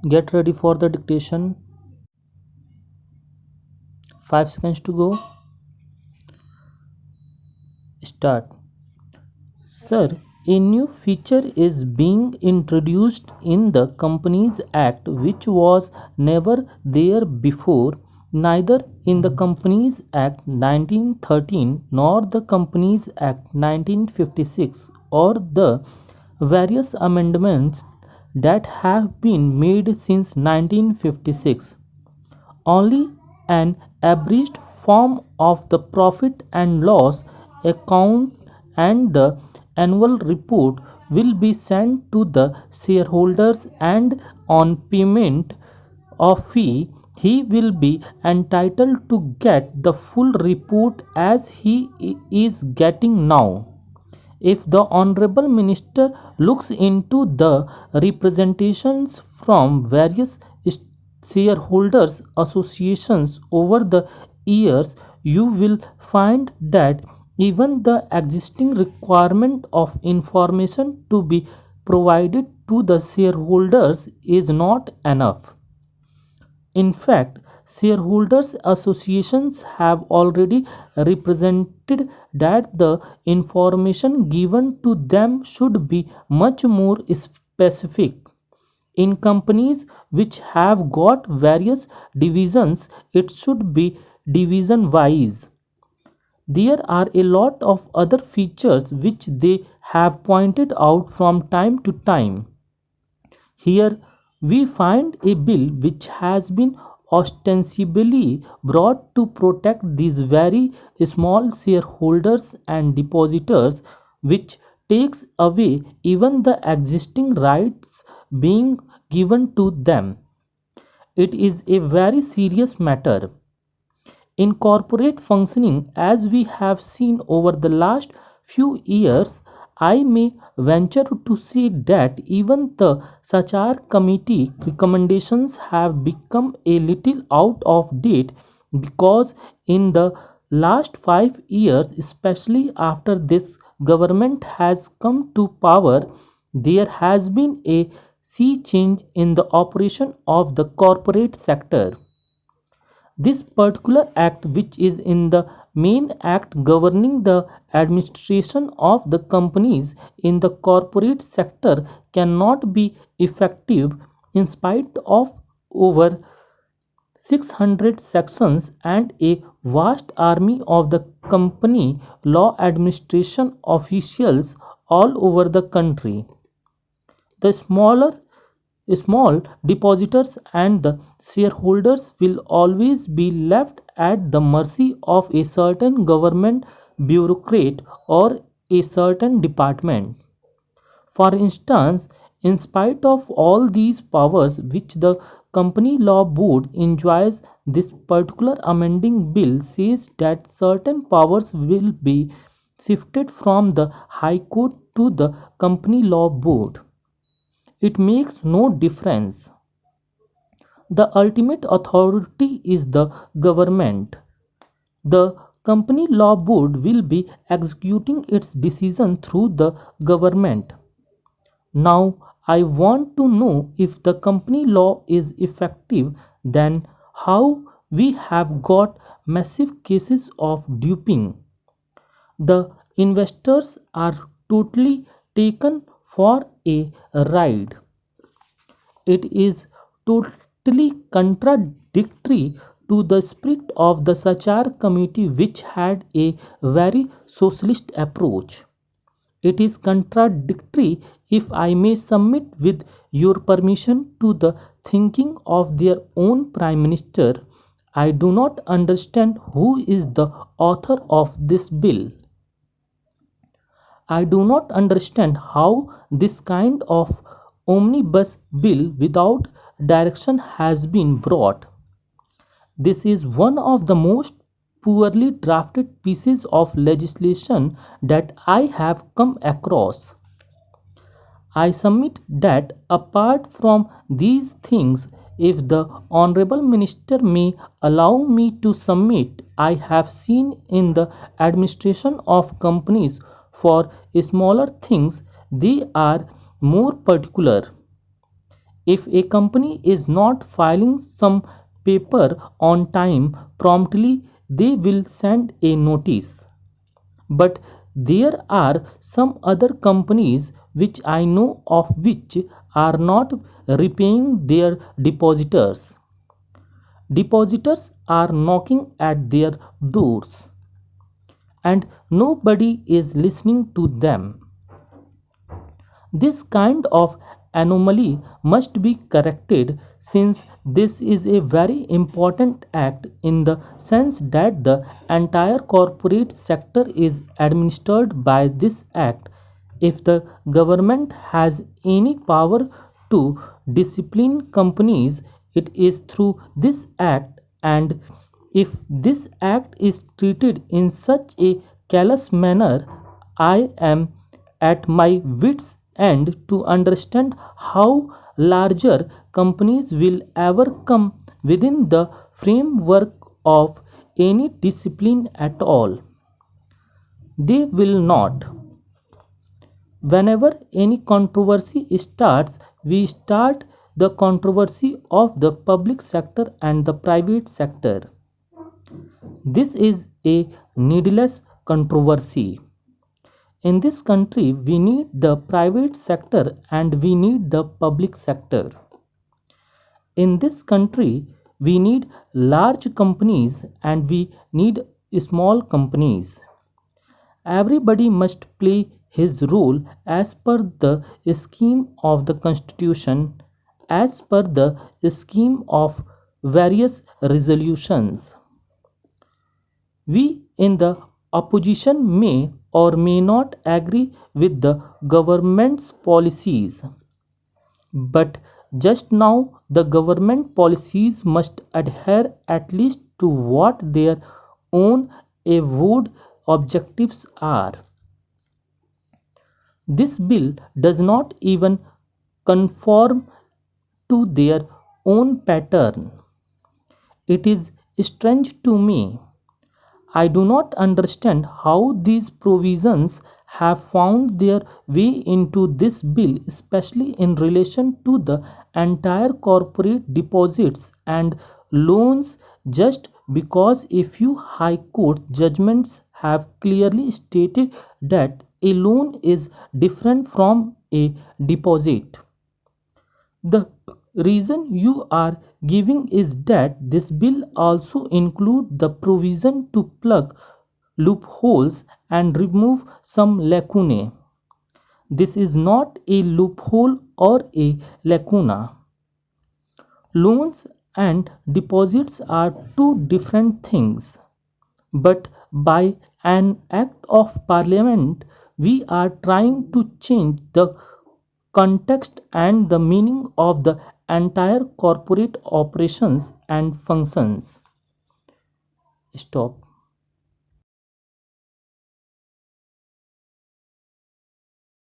Get ready for the dictation. 5 seconds to go. Start. Sir, a new feature is being introduced in the Companies Act which was never there before, neither in the Companies Act 1913 nor the Companies Act 1956 or the various amendments that have been made since 1956. Only an abridged form of the profit and loss account and the annual report will be sent to the shareholders, and on payment of fee he will be entitled to get the full report as he is getting now. If the Honorable Minister looks into the representations from various shareholders associations over the years, you will find that even the existing requirement of information to be provided to the shareholders is not enough. In fact, shareholders associations have already represented that the information given to them should be much more specific. In companies which have got various divisions, it should be division wise. There are a lot of other features which they have pointed out from time to time. Here we find a bill which has been ostensibly brought to protect these very small shareholders and depositors, which takes away even the existing rights being given to them. It is a very serious matter. In corporate functioning, as we have seen over the last few years, I may venture to say that even the Sachar committee recommendations have become a little out of date, because in the last 5 years, especially after this government has come to power, there has been a sea change in the operation of the corporate sector. This particular act, which is in the main act governing the administration of the companies in the corporate sector, cannot be effective in spite of over 600 sections and a vast army of the company law administration officials all over the country. The small depositors and the shareholders will always be left at the mercy of a certain government bureaucrat or a certain department. For instance, in spite of all these powers which the Company Law Board enjoys, this particular amending bill says that certain powers will be shifted from the High Court to the Company Law Board. It makes no difference. The ultimate authority is the government. The Company Law Board will be executing its decision through the government. Now, I want to know, if the company law is effective, then how we have got massive cases of duping. The investors are totally taken for a ride. It is totally contradictory to the spirit of the Sachar committee, which had a very socialist approach. It is contradictory, if I may submit with your permission, to the thinking of their own Prime Minister. I do not understand who is the author of this bill. I do not understand how this kind of omnibus bill without direction has been brought. This is one of the most poorly drafted pieces of legislation that I have come across. I submit that apart from these things, if the Honorable Minister may allow me to submit, I have seen in the administration of companies for smaller things, they are more particular. If a company is not filing some paper on time promptly, they will send a notice. But there are some other companies which I know of which are not repaying their depositors. Depositors are knocking at their doors and nobody is listening to them. This kind of anomaly must be corrected since this is a very important act in the sense that the entire corporate sector is administered by this act. If the government has any power to discipline companies, it is through this act, and if this act is treated in such a callous manner, I am at my wits' end to understand how larger companies will ever come within the framework of any discipline at all. They will not. Whenever any controversy starts, we start the controversy of the public sector and the private sector. This is a needless controversy. In this country, we need the private sector and we need the public sector. In this country, we need large companies and we need small companies. Everybody must play his role as per the scheme of the constitution, as per the scheme of various resolutions. We in the opposition may or may not agree with the government's policies, but just now the government policies must adhere at least to what their own avowed objectives are. This bill does not even conform to their own pattern. It is strange to me. I do not understand how these provisions have found their way into this bill, especially in relation to the entire corporate deposits and loans, just because a few high court judgments have clearly stated that a loan is different from a deposit. The reason you are giving is that this bill also includes the provision to plug loopholes and remove some lacunae. This is not a loophole or a lacuna. Loans and deposits are two different things. But by an act of parliament, we are trying to change the context and the meaning of the entire corporate operations and functions. Stop.